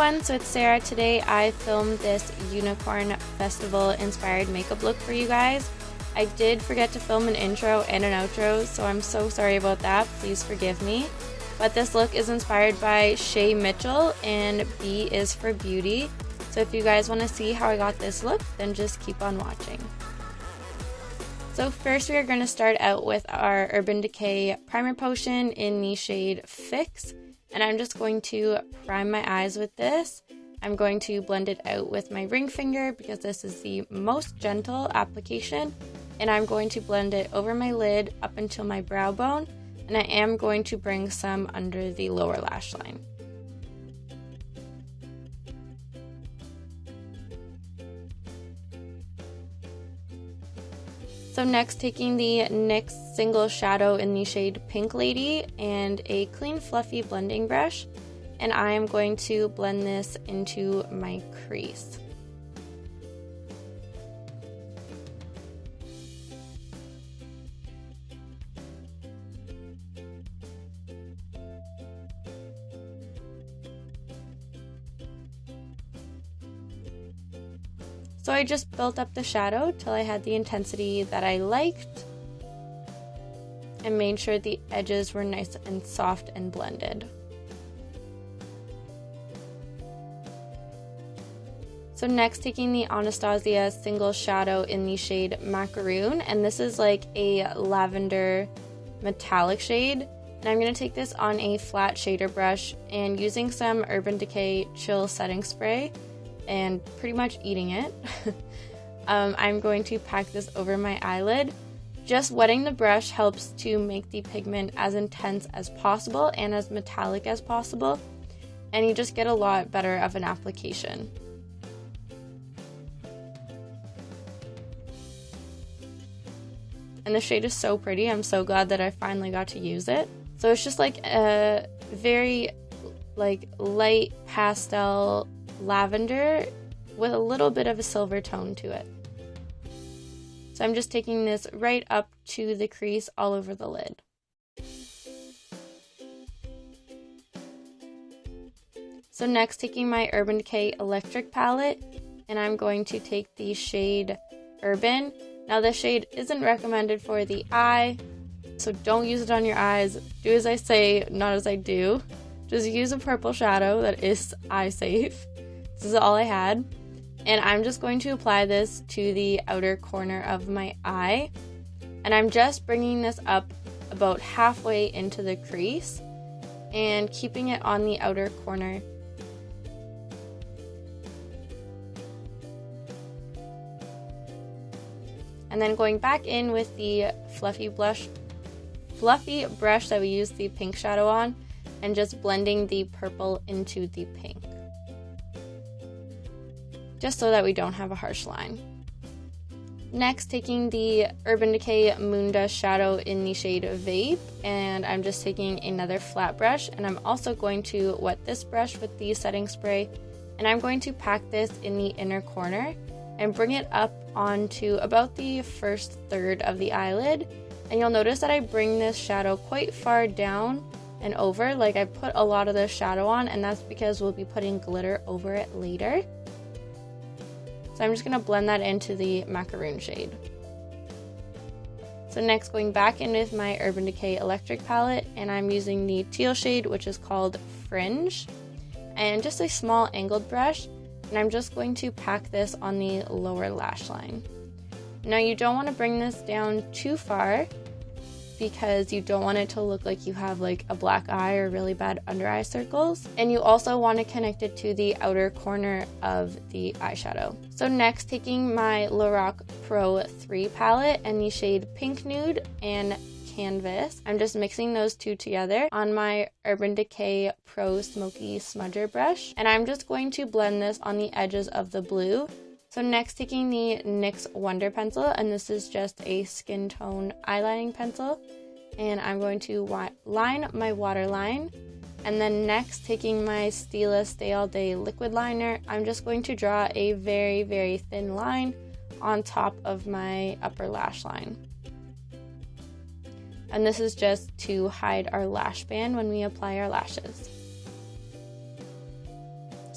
everyone, so it's Sarah. Today I filmed this Unicorn Festival inspired makeup look for you guys. I did forget to film an intro and an outro, so I'm so sorry about that. Please forgive me. But this look is inspired by Shay Mitchell, and B is for beauty. So if you guys want to see how I got this look, then just keep on watching. So first we are going to start out with our Urban Decay Primer Potion in the shade Fix. And I'm just going to prime my eyes with this. I'm going to blend it out with my ring finger because this is the most gentle application. And I'm going to blend it over my lid up until my brow bone. And I am going to bring some under the lower lash line. So next, taking the NYX single shadow in the shade Pink Lady and a clean fluffy blending brush, and I am going to blend this into my crease. So I just built up the shadow till I had the intensity that I liked and made sure the edges were nice and soft and blended. So next, taking the Anastasia single shadow in the shade Macaroon, and this is like a lavender metallic shade. And I'm going to take this on a flat shader brush and using some Urban Decay Chill Setting Spray and pretty much eating it. I'm going to pack this over my eyelid. Just wetting the brush helps to make the pigment as intense as possible and as metallic as possible, and you just get a lot better of an application. And the shade is so pretty. I'm so glad that I finally got to use it. So it's just like a very light pastel lavender with a little bit of a silver tone to it. So I'm just taking this right up to the crease all over the lid. So next, taking my Urban Decay Electric palette, and I'm going to take the shade Urban. Now this shade isn't recommended for the eye, so don't use it on your eyes. Do as I say, not as I do. Just use a purple shadow that is eye safe. This is all I had, and I'm just going to apply this to the outer corner of my eye, and I'm just bringing this up about halfway into the crease and keeping it on the outer corner. And then going back in with the fluffy brush that we used the pink shadow on, and just blending the purple into the pink, just so that we don't have a harsh line. Next, taking the Urban Decay Moon Dust shadow in the shade Vape, and I'm just taking another flat brush, and I'm also going to wet this brush with the setting spray, and I'm going to pack this in the inner corner and bring it up onto about the first third of the eyelid. And you'll notice that I bring this shadow quite far down and over, like I put a lot of the shadow on, and that's because we'll be putting glitter over it later. So I'm just going to blend that into the Macaroon shade. So next, going back in with my Urban Decay Electric palette, and I'm using the teal shade, which is called Fringe, and just a small angled brush, and I'm just going to pack this on the lower lash line. Now you don't want to bring this down too far because you don't want it to look like you have like a black eye or really bad under eye circles. And you also want to connect it to the outer corner of the eyeshadow. So next, taking my Loreal Pro 3 palette and the shade Pink Nude and Canvas, I'm just mixing those two together on my Urban Decay Pro Smoky Smudger brush. And I'm just going to blend this on the edges of the blue. So next, taking the NYX Wonder Pencil, and this is just a skin tone eyelining pencil, and I'm going to line my waterline. And then next, taking my Stila Stay All Day liquid liner, I'm just going to draw a very, very thin line on top of my upper lash line. And this is just to hide our lash band when we apply our lashes.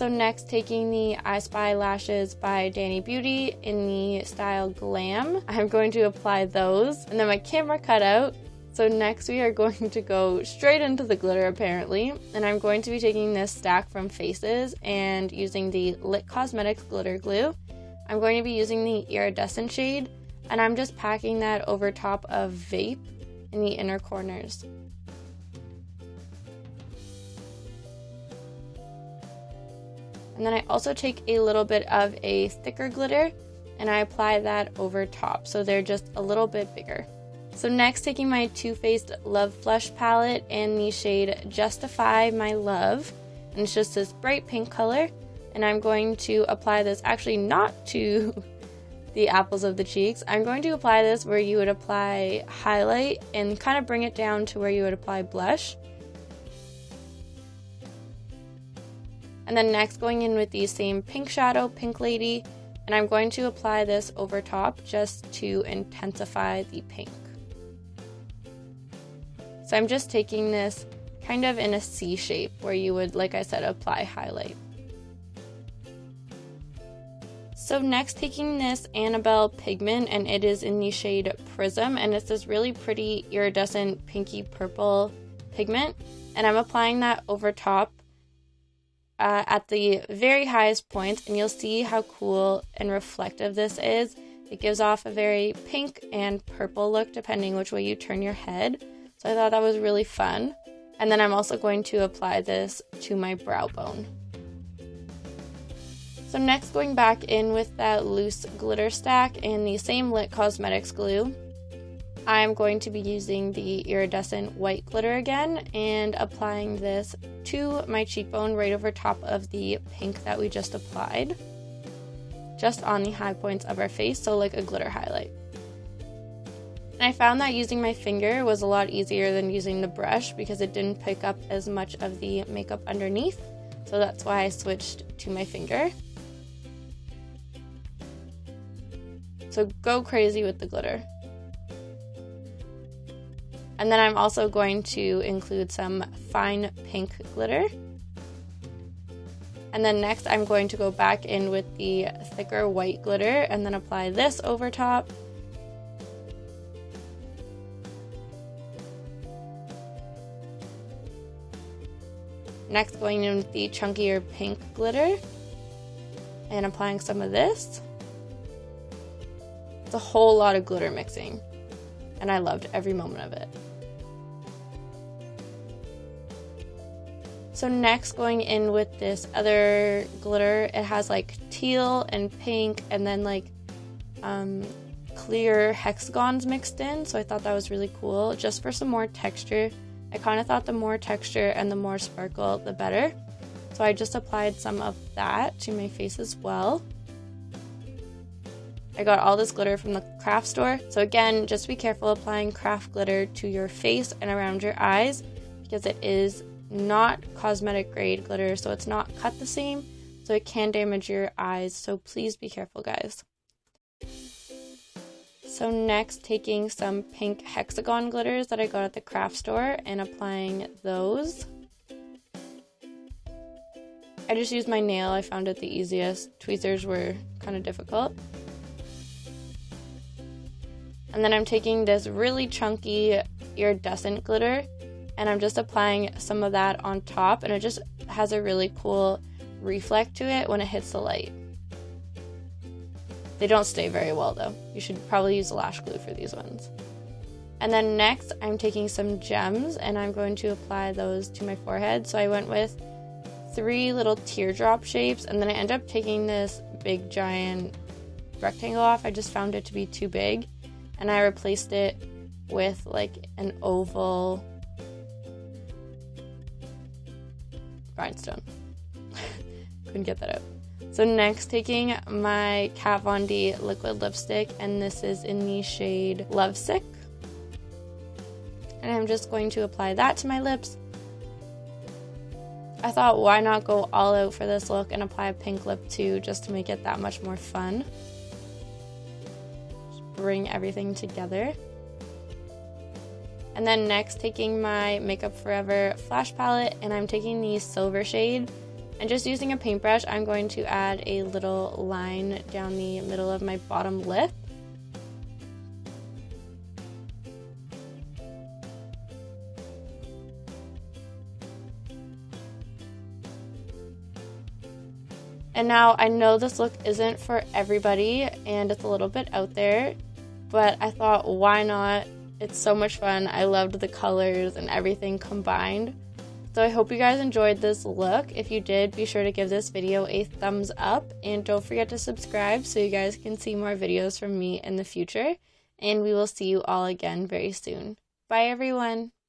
So next, taking the I Spy lashes by Danny Beauty in the style Glam, I'm going to apply those, and then my camera cut out. So next we are going to go straight into the glitter apparently, and I'm going to be taking this stack from Faces and using the Lit Cosmetics glitter glue. I'm going to be using the iridescent shade, and I'm just packing that over top of Vape in the inner corners. And then I also take a little bit of a thicker glitter and I apply that over top, so they're just a little bit bigger. So next, taking my Too Faced Love Flush palette in the shade Justify My Love, and it's just this bright pink color, and I'm going to apply this actually not to the apples of the cheeks. I'm going to apply this where you would apply highlight and kind of bring it down to where you would apply blush. And then next, going in with the same pink shadow, Pink Lady, and I'm going to apply this over top just to intensify the pink. So I'm just taking this kind of in a C shape where you would, like I said, apply highlight. So next, taking this Annabelle Pigment, and it is in the shade Prism, and it's this really pretty iridescent pinky purple pigment, and I'm applying that over top at the very highest point, and you'll see how cool and reflective this is. It gives off a very pink and purple look depending which way you turn your head, so I thought that was really fun. And then I'm also going to apply this to my brow bone. So next, going back in with that loose glitter stack in the same Lit Cosmetics glue, I'm going to be using the iridescent white glitter again and applying this to my cheekbone right over top of the pink that we just applied, just on the high points of our face, so like a glitter highlight. And I found that using my finger was a lot easier than using the brush because it didn't pick up as much of the makeup underneath, so that's why I switched to my finger. So go crazy with the glitter. And then I'm also going to include some fine pink glitter. And then next I'm going to go back in with the thicker white glitter and then apply this over top. Next, going in with the chunkier pink glitter and applying some of this. It's a whole lot of glitter mixing, and I loved every moment of it. So next, going in with this other glitter, it has like teal and pink and then like clear hexagons mixed in, so I thought that was really cool, just for some more texture. I kind of thought the more texture and the more sparkle, the better. So I just applied some of that to my face as well. I got all this glitter from the craft store. So again, just be careful applying craft glitter to your face and around your eyes because it is not cosmetic grade glitter, so it's not cut the same, so it can damage your eyes. So please be careful, guys. So next, taking some pink hexagon glitters that I got at the craft store and applying those. I just used my nail, I found it the easiest. Tweezers were kind of difficult. And then I'm taking this really chunky iridescent glitter and I'm just applying some of that on top, and it just has a really cool reflect to it when it hits the light. They don't stay very well though. You should probably use lash glue for these ones. And then next, I'm taking some gems and I'm going to apply those to my forehead. So I went with 3 little teardrop shapes, and then I ended up taking this big giant rectangle off. I just found it to be too big, and I replaced it with like an oval rhinestone. Couldn't get that out. So next, taking my Kat Von D liquid lipstick, and this is in the shade Lovesick. And I'm just going to apply that to my lips. I thought, why not go all out for this look and apply a pink lip too, just to make it that much more fun. Just bring everything together. And then next, taking my Makeup Forever Flash Palette, and I'm taking the silver shade, And just using a paintbrush, I'm going to add a little line down the middle of my bottom lip. And now I know this look isn't for everybody and it's a little bit out there, but I thought, why not? It's so much fun. I loved the colors and everything combined. So I hope you guys enjoyed this look. If you did, be sure to give this video a thumbs up and don't forget to subscribe so you guys can see more videos from me in the future. And we will see you all again very soon. Bye everyone!